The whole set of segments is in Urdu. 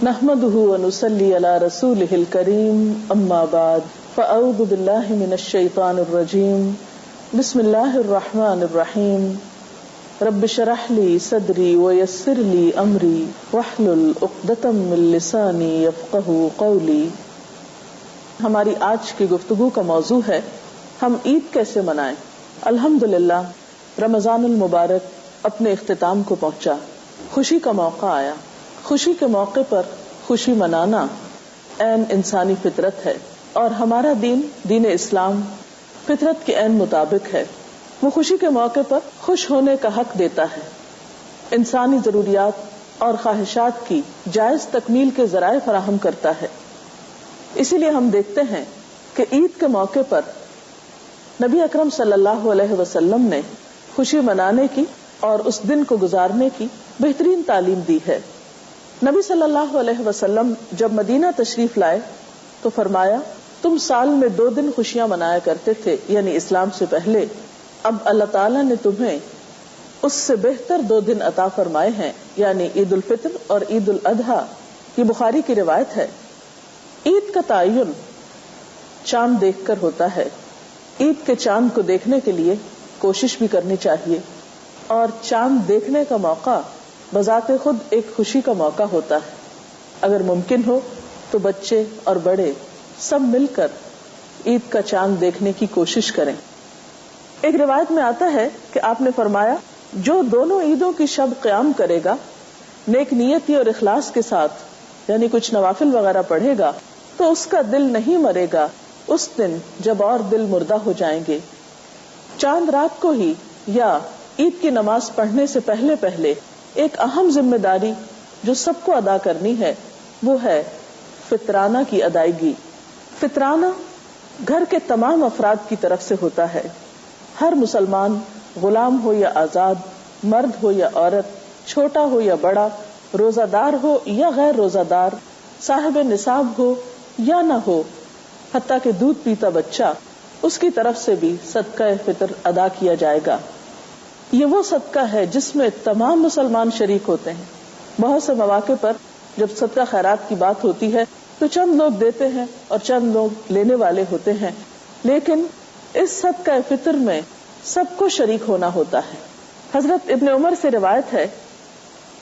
نحمده ونصلي على رسوله الكريم اما بعد فاعوذ بالله من الشيطان الرجيم بسم الله الرحمن الرحيم رب اشرح لي صدري ويسر لي امري واحلل عقدة من لساني يفقهوا قولي. ہماری آج کی گفتگو کا موضوع ہے ہم عید کیسے منائیں. الحمدللہ رمضان المبارک اپنے اختتام کو پہنچا، خوشی کا موقع آیا. خوشی کے موقع پر خوشی منانا عین انسانی فطرت ہے اور ہمارا دین اسلام فطرت کے عین مطابق ہے. وہ خوشی کے موقع پر خوش ہونے کا حق دیتا ہے، انسانی ضروریات اور خواہشات کی جائز تکمیل کے ذرائع فراہم کرتا ہے. اسی لیے ہم دیکھتے ہیں کہ عید کے موقع پر نبی اکرم صلی اللہ علیہ وسلم نے خوشی منانے کی اور اس دن کو گزارنے کی بہترین تعلیم دی ہے. نبی صلی اللہ علیہ وسلم جب مدینہ تشریف لائے تو فرمایا تم سال میں 2 دن خوشیاں منایا کرتے تھے، یعنی اسلام سے پہلے. اب اللہ تعالیٰ نے تمہیں اس سے بہتر 2 دن عطا فرمائے ہیں، یعنی عید الفطر اور عید الاضحیٰ. یہ بخاری کی روایت ہے. عید کا تعین چاند دیکھ کر ہوتا ہے. عید کے چاند کو دیکھنے کے لیے کوشش بھی کرنی چاہیے، اور چاند دیکھنے کا موقع بذات خود ایک خوشی کا موقع ہوتا ہے. اگر ممکن ہو تو بچے اور بڑے سب مل کر عید کا چاند دیکھنے کی کوشش کریں. ایک روایت میں آتا ہے کہ آپ نے فرمایا جو دونوں عیدوں کی شب قیام کرے گا نیک نیتی اور اخلاص کے ساتھ، یعنی کچھ نوافل وغیرہ پڑھے گا، تو اس کا دل نہیں مرے گا اس دن جب اور دل مردہ ہو جائیں گے. چاند رات کو ہی یا عید کی نماز پڑھنے سے پہلے ایک اہم ذمہ داری جو سب کو ادا کرنی ہے وہ ہے فطرانہ کی ادائیگی. فطرانہ گھر کے تمام افراد کی طرف سے ہوتا ہے. ہر مسلمان، غلام ہو یا آزاد، مرد ہو یا عورت، چھوٹا ہو یا بڑا، روزہ دار ہو یا غیر روزہ دار، صاحب نصاب ہو یا نہ ہو، حتیٰ کہ دودھ پیتا بچہ، اس کی طرف سے بھی صدقہ فطر ادا کیا جائے گا. یہ وہ صدقہ ہے جس میں تمام مسلمان شریک ہوتے ہیں. بہت سے مواقع پر جب صدقہ خیرات کی بات ہوتی ہے تو چند لوگ دیتے ہیں اور چند لوگ لینے والے ہوتے ہیں، لیکن اس صدقہ فطر میں سب کو شریک ہونا ہوتا ہے. حضرت ابن عمر سے روایت ہے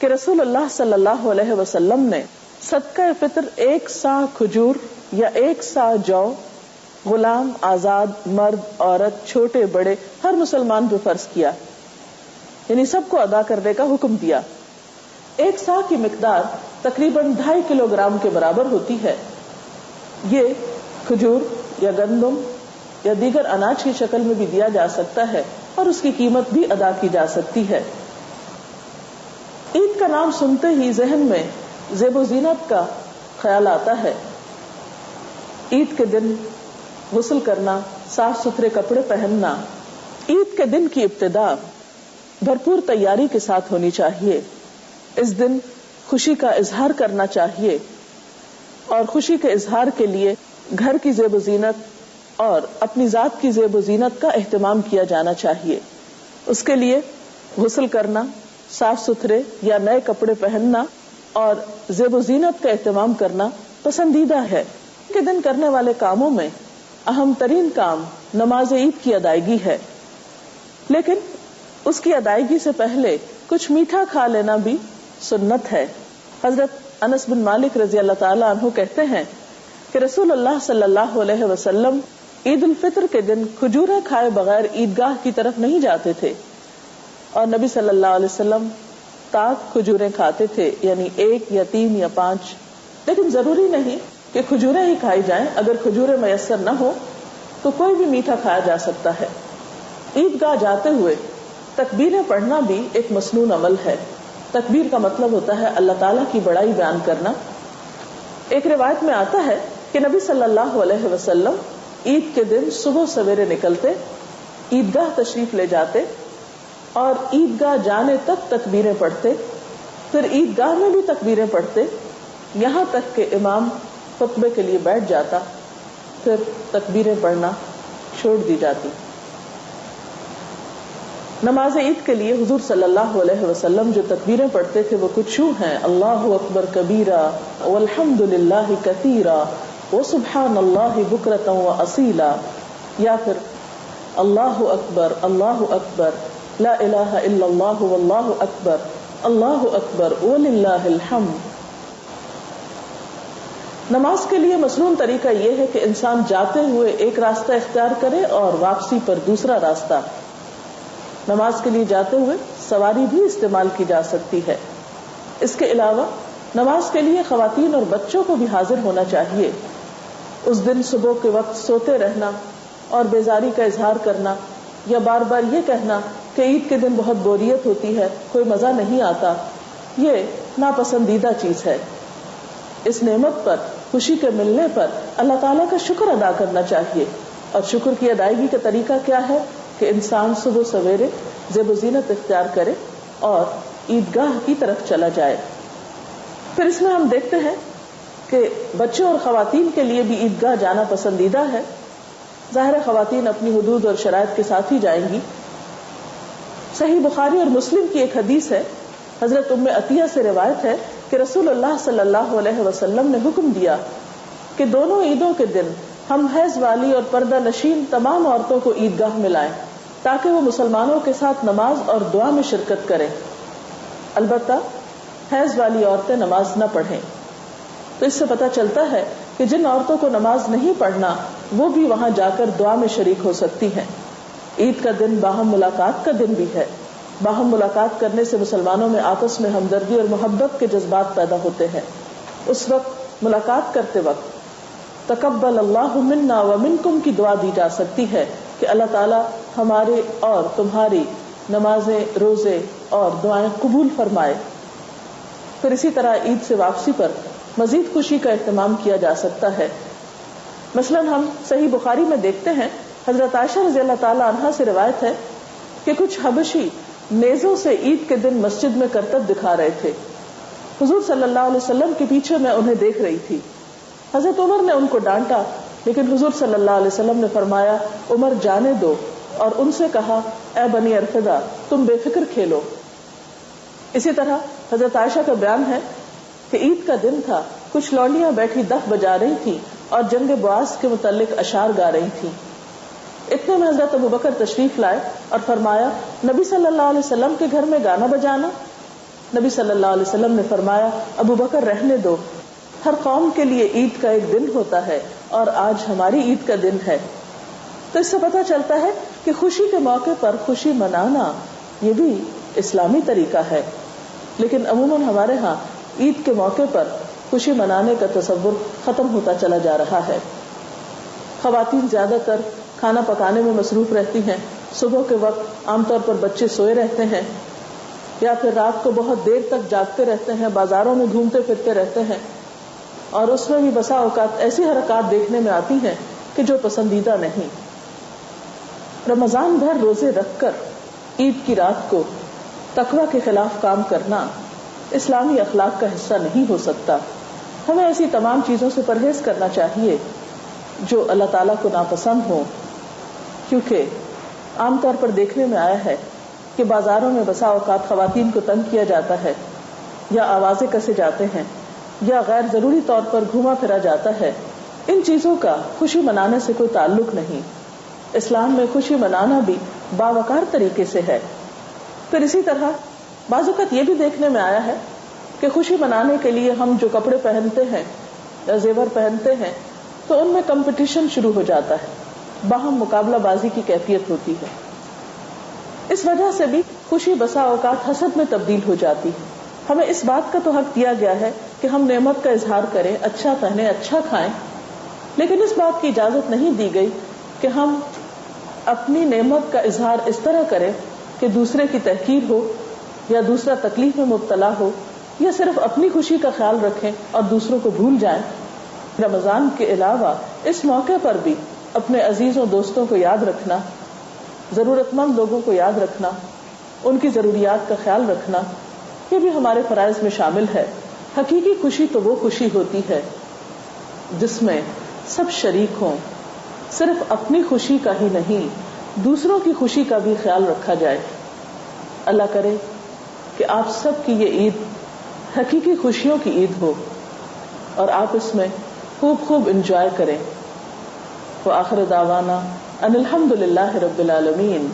کہ رسول اللہ صلی اللہ علیہ وسلم نے صدقہ فطر 1 صاع کھجور یا 1 صاع جو غلام، آزاد، مرد، عورت، چھوٹے بڑے ہر مسلمان پہ فرض کیا، یعنی سب کو ادا کرنے کا حکم دیا. 1 صاع کی مقدار تقریباً 2.5 کلو گرام کے برابر ہوتی ہے. یہ کھجور یا گندم یا دیگر اناج کی شکل میں بھی دیا جا سکتا ہے اور اس کی قیمت بھی ادا کی جا سکتی ہے. عید کا نام سنتے ہی ذہن میں زیب و زینت کا خیال آتا ہے. عید کے دن غسل کرنا، صاف ستھرے کپڑے پہننا. عید کے دن کی ابتدا بھرپور تیاری کے ساتھ ہونی چاہیے. اس دن خوشی کا اظہار کرنا چاہیے اور خوشی کے اظہار کے لیے گھر کی زیب و زینت اور اپنی ذات کی زیب و زینت کا اہتمام کیا جانا چاہیے. اس کے لیے غسل کرنا، صاف ستھرے یا نئے کپڑے پہننا اور زیب و زینت کا اہتمام کرنا پسندیدہ ہے. کے دن کرنے والے کاموں میں اہم ترین کام نماز عید کی ادائیگی ہے، لیکن اس کی ادائیگی سے پہلے کچھ میٹھا کھا لینا بھی سنت ہے. حضرت انس بن مالک رضی اللہ تعالی عنہ کہتے ہیں کہ رسول اللہ صلی اللہ علیہ وسلم عید الفطر کے دن کھجوریں کھائے بغیر عیدگاہ کی طرف نہیں جاتے تھے، اور نبی صلی اللہ علیہ وسلم تاک کھجوریں کھاتے تھے، یعنی 1 یا 3 یا 5. لیکن ضروری نہیں کہ کھجوریں ہی کھائی جائیں. اگر کھجوریں میسر نہ ہو تو کوئی بھی میٹھا کھایا جا سکتا ہے. عیدگاہ جاتے ہوئے تکبیریں پڑھنا بھی ایک مسنون عمل ہے. تکبیر کا مطلب ہوتا ہے اللہ تعالیٰ کی بڑائی بیان کرنا. ایک روایت میں آتا ہے کہ نبی صلی اللہ علیہ وسلم عید کے دن صبح سویرے نکلتے، عیدگاہ تشریف لے جاتے اور عیدگاہ جانے تک تکبیریں پڑھتے، پھر عیدگاہ میں بھی تکبیریں پڑھتے، یہاں تک کہ امام خطبے کے لیے بیٹھ جاتا، پھر تکبیریں پڑھنا چھوڑ دی جاتی. نماز عید کے لیے حضور صلی اللہ علیہ وسلم جو تکبیریں پڑھتے تھے وہ کچھ یوں ہیں: اللہ اکبر کبیرہ والحمد للہ کثیرا وسبحان اللہ بکرۃ واصیلا، یا پھر اللہ اکبر لا الہ الا اللہ واللہ اکبر وللہ الحمد۔ نماز کے لیے مصنون طریقہ یہ ہے کہ انسان جاتے ہوئے ایک راستہ اختیار کرے اور واپسی پر دوسرا راستہ۔ نماز کے لیے جاتے ہوئے سواری بھی استعمال کی جا سکتی ہے۔ اس کے علاوہ نماز کے لیے خواتین اور بچوں کو بھی حاضر ہونا چاہیے۔ اس دن صبح کے وقت سوتے رہنا اور بیزاری کا اظہار کرنا یا بار بار یہ کہنا کہ عید کے دن بہت بوریت ہوتی ہے، کوئی مزہ نہیں آتا، یہ ناپسندیدہ چیز ہے۔ اس نعمت پر، خوشی کے ملنے پر اللہ تعالیٰ کا شکر ادا کرنا چاہیے، اور شکر کی ادائیگی کا طریقہ کیا ہے کہ انسان صبح سویرے زیب و زینت اختیار کرے اور عیدگاہ کی طرف چلا جائے۔ پھر اس میں ہم دیکھتے ہیں کہ بچوں اور خواتین کے لیے بھی عیدگاہ جانا پسندیدہ ہے۔ ظاہر خواتین اپنی حدود اور شرائط کے ساتھ ہی جائیں گی۔ صحیح بخاری اور مسلم کی ایک حدیث ہے، حضرت ام عطیہ سے روایت ہے کہ رسول اللہ صلی اللہ علیہ وسلم نے حکم دیا کہ دونوں عیدوں کے دن ہم حیض والی اور پردہ نشین تمام عورتوں کو عیدگاہ میں لائیں تاکہ وہ مسلمانوں کے ساتھ نماز اور دعا میں شرکت کریں۔ البتہ حیض والی عورتیں نماز نہ پڑھیں۔ تو اس سے پتہ چلتا ہے کہ جن عورتوں کو نماز نہیں پڑھنا وہ بھی وہاں جا کر دعا میں شریک ہو سکتی ہیں۔ عید کا دن باہم ملاقات کا دن بھی ہے۔ باہم ملاقات کرنے سے مسلمانوں میں آپس میں ہمدردی اور محبت کے جذبات پیدا ہوتے ہیں۔ اس وقت ملاقات کرتے وقت تقبل اللہ منا ومنکم کی دعا دی جا سکتی ہے کہ اللہ تعالیٰ ہمارے اور تمہاری نمازیں، روزے اور دعائیں قبول فرمائے۔ پھر اسی طرح عید سے واپسی پر مزید خوشی کا اہتمام کیا جا سکتا ہے۔ مثلا ہم صحیح بخاری میں دیکھتے ہیں، حضرت عائشہ رضی اللہ تعالی عنہا سے روایت ہے کہ کچھ حبشی نیزوں سے عید کے دن مسجد میں کرتب دکھا رہے تھے۔ حضور صلی اللہ علیہ وسلم کے پیچھے میں انہیں دیکھ رہی تھی۔ حضرت عمر نے ان کو ڈانٹا، لیکن حضور صلی اللہ علیہ وسلم نے فرمایا عمر جانے دو، اور ان سے کہا اے بنی ارفدہ تم بے فکر کھیلو۔ اسی طرح حضرت عائشہ کا بیان ہے کہ عید کا دن تھا، کچھ لونڈیاں بیٹھی دف بجا رہی تھی اور جنگ بعاث کے متعلق اشعار گا رہی تھی۔ اتنے میں حضرت ابوبکر تشریف لائے اور فرمایا نبی صلی اللہ علیہ وسلم کے گھر میں گانا بجانا؟ نبی صلی اللہ علیہ وسلم نے فرمایا ابوبکر رہنے دو، ہر قوم کے لیے عید کا ایک دن ہوتا ہے اور آج ہماری عید کا دن ہے۔ تو اس سے پتہ چلتا ہے کہ خوشی کے موقع پر خوشی منانا یہ بھی اسلامی طریقہ ہے، لیکن عموماً ہمارے ہاں عید کے موقع پر خوشی منانے کا تصور ختم ہوتا چلا جا رہا ہے۔ خواتین زیادہ تر کھانا پکانے میں مصروف رہتی ہیں، صبح کے وقت عام طور پر بچے سوئے رہتے ہیں یا پھر رات کو بہت دیر تک جاگتے رہتے ہیں، بازاروں میں گھومتے پھرتے رہتے ہیں، اور اس میں بھی بسا اوقات ایسی حرکات دیکھنے میں آتی ہیں کہ جو پسندیدہ نہیں۔ رمضان بھر روزے رکھ کر عید کی رات کو تقوی کے خلاف کام کرنا اسلامی اخلاق کا حصہ نہیں ہو سکتا۔ ہمیں ایسی تمام چیزوں سے پرہیز کرنا چاہیے جو اللہ تعالیٰ کو ناپسند ہو، کیونکہ عام طور پر دیکھنے میں آیا ہے کہ بازاروں میں بسا اوقات خواتین کو تنگ کیا جاتا ہے، یا آوازیں کسے جاتے ہیں، یا غیر ضروری طور پر گھوما پھرا جاتا ہے۔ ان چیزوں کا خوشی منانے سے کوئی تعلق نہیں۔ اسلام میں خوشی منانا بھی باوقار طریقے سے ہے۔ پھر اسی طرح بعض اوقات یہ بھی دیکھنے میں آیا ہے کہ خوشی منانے کے لیے ہم جو کپڑے پہنتے ہیں یا زیور پہنتے ہیں تو ان میں کمپٹیشن شروع ہو جاتا ہے، باہم مقابلہ بازی کی کیفیت ہوتی ہے۔ اس وجہ سے بھی خوشی بسا اوقات حسد میں تبدیل ہو جاتی ہے۔ ہمیں اس بات کا تو حق دیا گیا ہے کہ ہم نعمت کا اظہار کریں، اچھا پہنیں، اچھا کھائیں، لیکن اس بات کی اجازت نہیں دی گئی کہ ہم اپنی نعمت کا اظہار اس طرح کریں کہ دوسرے کی تحقیر ہو یا دوسرا تکلیف میں مبتلا ہو، یا صرف اپنی خوشی کا خیال رکھیں اور دوسروں کو بھول جائیں۔ رمضان کے علاوہ اس موقع پر بھی اپنے عزیزوں دوستوں کو یاد رکھنا، ضرورت مند لوگوں کو یاد رکھنا، ان کی ضروریات کا خیال رکھنا، یہ بھی ہمارے فرائض میں شامل ہے۔ حقیقی خوشی تو وہ خوشی ہوتی ہے جس میں سب شریک ہوں، صرف اپنی خوشی کا ہی نہیں دوسروں کی خوشی کا بھی خیال رکھا جائے۔ اللہ کرے کہ آپ سب کی یہ عید حقیقی خوشیوں کی عید ہو اور آپ اس میں خوب خوب انجوائے کریں. وآخر دعوانا ان الحمد للہ رب العالمین.